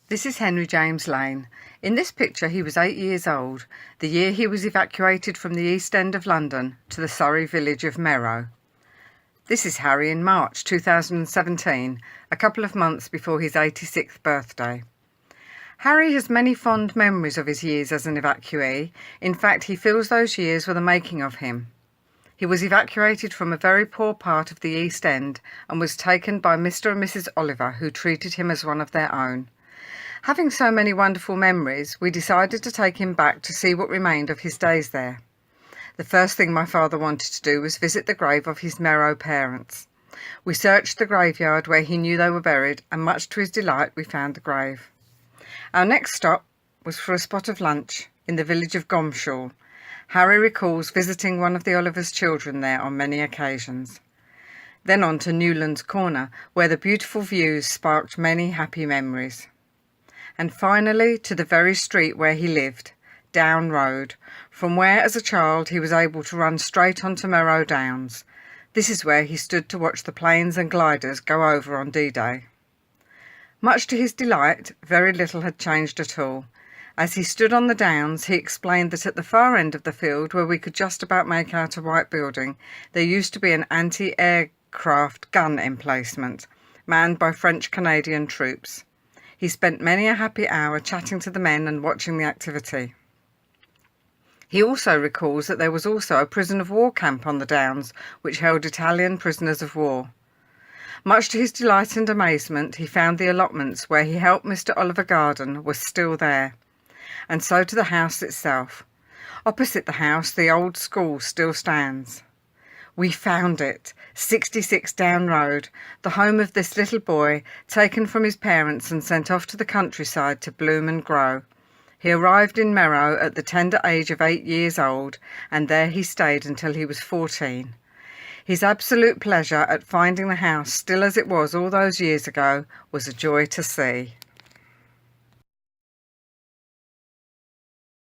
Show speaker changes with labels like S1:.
S1: This is Henry James Lane. In this picture he was 8 years old, the year he was evacuated from the East End of London to the Surrey village of Merrow. This is Harry in March 2017, a couple of months before his 86th birthday. Harry has many fond memories of his years as an evacuee. In fact, he feels those years were the making of him. He was evacuated from a very poor part of the East End and was taken by Mr. and Mrs. Oliver, who treated him as one of their own. Having so many wonderful memories, we decided to take him back to see what remained of his days there. The first thing my father wanted to do was visit the grave of his Merrow parents. We searched the graveyard where he knew they were buried, and much to his delight we found the grave. Our next stop was for a spot of lunch in the village of Gomshall. Harry recalls visiting one of the Olivers' children there on many occasions. Then on to Newlands Corner, where the beautiful views sparked many happy memories. And finally to the very street where he lived, Down Road, from where as a child he was able to run straight onto Merrow Downs. This is where he stood to watch the planes and gliders go over on D-Day. Much to his delight, very little had changed at all. As he stood on the downs, he explained that at the far end of the field, where we could just about make out a white building, there used to be an anti-aircraft gun emplacement, manned by French-Canadian troops. He spent many a happy hour chatting to the men and watching the activity. He also recalls that there was also a prison of war camp on the downs, which held Italian prisoners of war. Much to his delight and amazement, he found the allotments where he helped Mr. Oliver Garden were still there, and so to the house itself. Opposite the house, the old school still stands. We found it, 66 Down Road, the home of this little boy, taken from his parents and sent off to the countryside to bloom and grow. He arrived in Merrow at the tender age of 8 years old, and there he stayed until he was 14. His absolute pleasure at finding the house still as it was all those years ago was a joy to see.